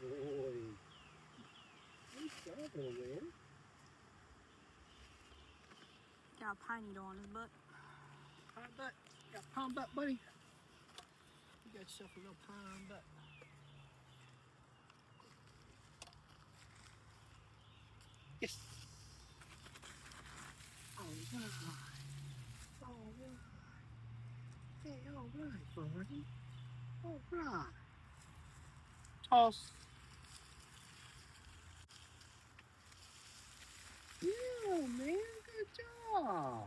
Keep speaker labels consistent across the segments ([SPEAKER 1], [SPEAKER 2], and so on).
[SPEAKER 1] boy. Nice job, little man.
[SPEAKER 2] Got a pine needle on his butt.
[SPEAKER 1] Pine butt. Got pine butt, buddy. You got yourself a little pine butt. Yes. All right. All right. Hey, all right, buddy. All right. Toss. Yeah, man. Good job.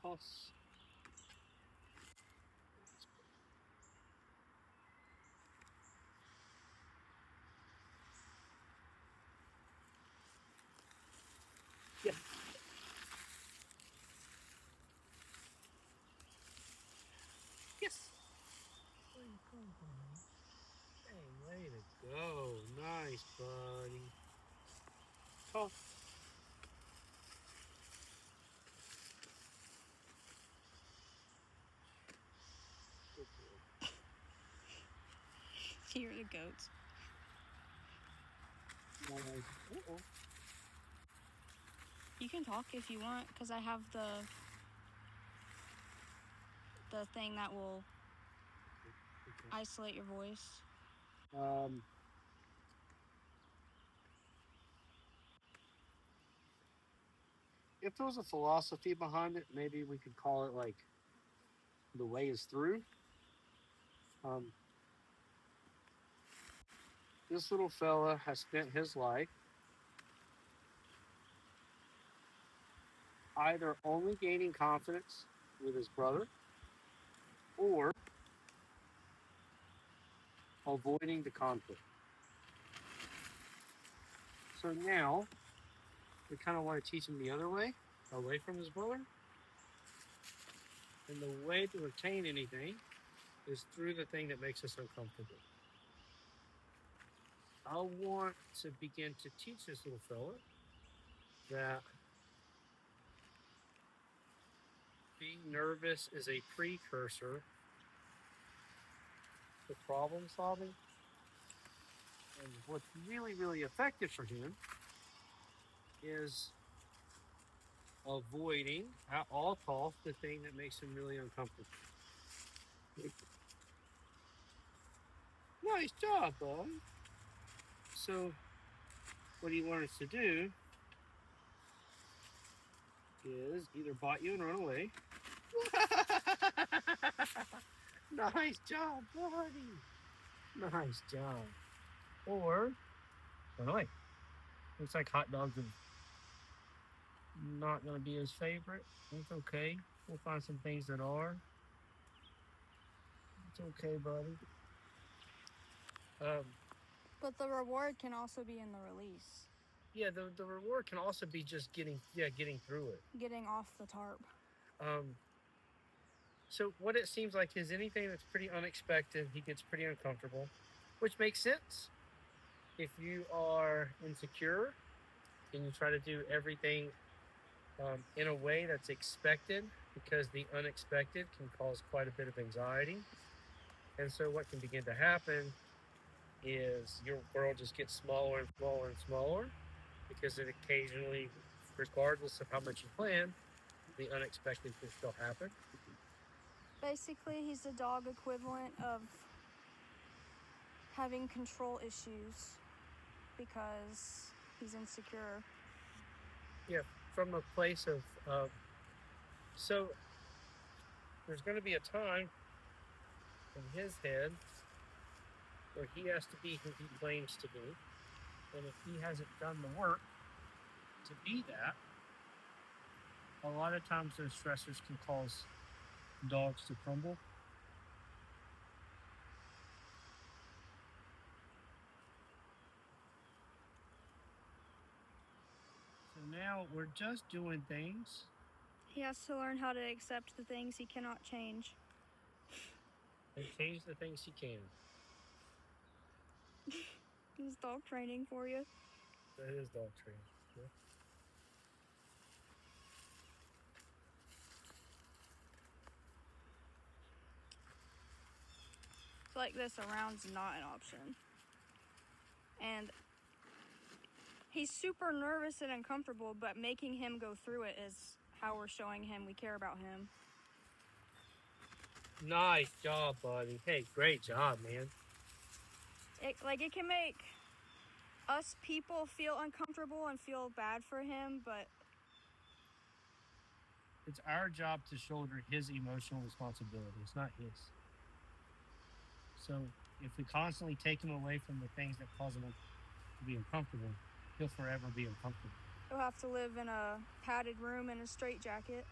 [SPEAKER 1] Toss. Yeah. Yes. Way to go, buddy. Hey, way to go. Nice, buddy. Toss. Good boy.
[SPEAKER 2] Here are the goats.
[SPEAKER 1] Nice. Uh-oh.
[SPEAKER 2] You can talk if you want, because I have the thing that will isolate your voice.
[SPEAKER 1] If there was a philosophy behind it, maybe we could call it like the way is through. This little fella has spent his life either only gaining confidence with his brother or avoiding the conflict. So now we kind of want to teach him the other way, away from his brother. And the way to retain anything is through the thing that makes us uncomfortable. I want to begin to teach this little fella that being nervous is a precursor to problem solving. And what's really, really effective for him is avoiding at all costs the thing that makes him really uncomfortable. Nice job, boy. So, what he wants to do is either bite you and run away. Nice job, buddy. Nice job. Or run away. Looks like hot dogs are not going to be his favorite. It's okay. We'll find some things that are. It's okay, buddy.
[SPEAKER 2] But the reward can also be in the release.
[SPEAKER 1] Yeah, the reward can also be just getting through it.
[SPEAKER 2] Getting off the tarp.
[SPEAKER 1] So what it seems like is anything that's pretty unexpected, he gets pretty uncomfortable, which makes sense. If you are insecure and you try to do everything in a way that's expected, because the unexpected can cause quite a bit of anxiety. And so what can begin to happen is your world just gets smaller and smaller and smaller, because it occasionally, regardless of how much you plan, the unexpected can still happen.
[SPEAKER 2] Basically, he's the dog equivalent of having control issues because he's insecure.
[SPEAKER 1] Yeah, from a place of so there's going to be a time in his head where he has to be who he claims to be. And if he hasn't done the work to be that, a lot of times those stressors can cause dogs to crumble. now we're just doing things.
[SPEAKER 2] He has to learn how to accept the things he cannot change.
[SPEAKER 1] And change the things he can.
[SPEAKER 2] This is dog training for you.
[SPEAKER 1] That is dog training. Yeah.
[SPEAKER 2] It's like this around's not an option. And he's super nervous and uncomfortable, but making him go through it is how we're showing him we care about him.
[SPEAKER 1] Nice job, buddy. Hey, great job, man.
[SPEAKER 2] It can make us people feel uncomfortable and feel bad for him, but
[SPEAKER 1] It's our job to shoulder his emotional responsibility. It's not his. So if we constantly take him away from the things that cause him to be uncomfortable, he'll forever be uncomfortable.
[SPEAKER 2] he'll have to live in a padded room in a straitjacket.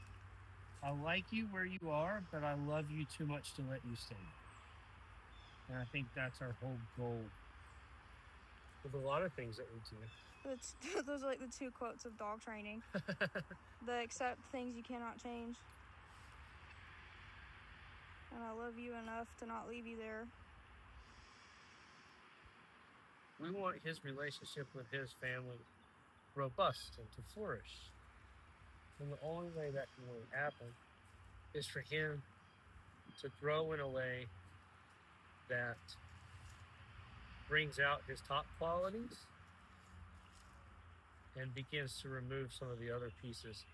[SPEAKER 1] I like you where you are, but I love you too much to let you stay. And I think that's our whole goal with a lot of things that we do.
[SPEAKER 2] Those are like the two quotes of dog training. The accept things you cannot change. And I love you enough to not leave you there.
[SPEAKER 1] We want his relationship with his family robust and to flourish. And the only way that can really happen is for him to grow in a way that brings out his top qualities and begins to remove some of the other pieces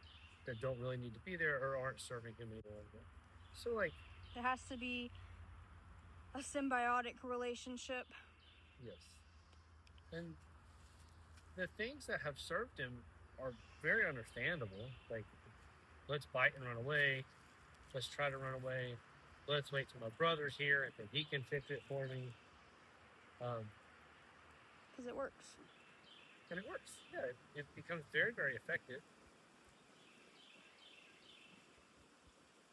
[SPEAKER 1] that don't really need to be there or aren't serving him any longer. So, like,
[SPEAKER 2] It has to be a symbiotic relationship.
[SPEAKER 1] yes. And the things that have served him are very understandable. Like, let's bite and run away. Let's try to run away. Let's wait till my brother's here and then he can fix it for me.
[SPEAKER 2] Because it works.
[SPEAKER 1] And it works. Yeah, it becomes very, very effective.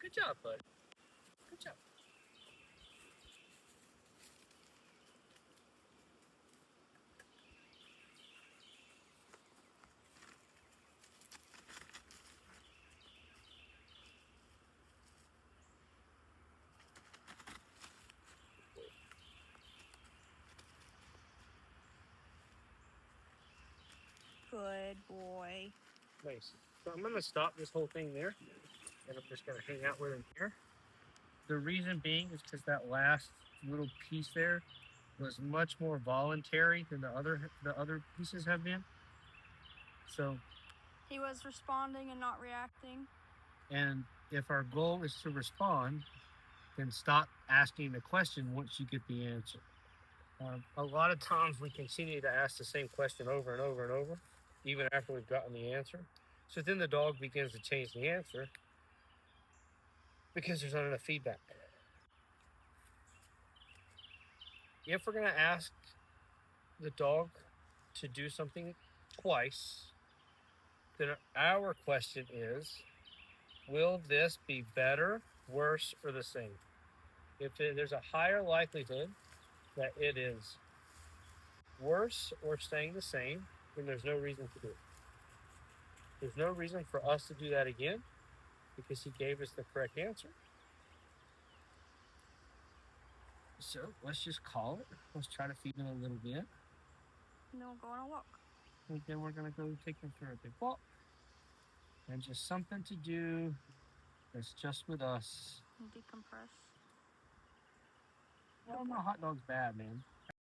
[SPEAKER 1] Good job, bud. Good job.
[SPEAKER 2] Good boy.
[SPEAKER 1] Nice. So I'm going to stop this whole thing there. And I'm just going to hang out with him here. The reason being is because that last little piece there was much more voluntary than the other pieces have been. So,
[SPEAKER 2] He was responding and not reacting.
[SPEAKER 1] and if our goal is to respond, then stop asking the question once you get the answer. A lot of times we continue to ask the same question over and over and over, even after we've gotten the answer. So then the dog begins to change the answer because there's not enough feedback. If we're going to ask the dog to do something twice, then our question is, will this be better, worse, or the same? There's a higher likelihood that it is worse or staying the same, then there's no reason to do it. There's no reason for us to do that again because he gave us the correct answer. So let's just call it. Let's try to feed him a little bit.
[SPEAKER 2] And then we'll go on a walk.
[SPEAKER 1] And then we're going to go take him for a big walk. And just something to do that's just with us.
[SPEAKER 2] And decompress.
[SPEAKER 1] Well, my hot dog's bad, man.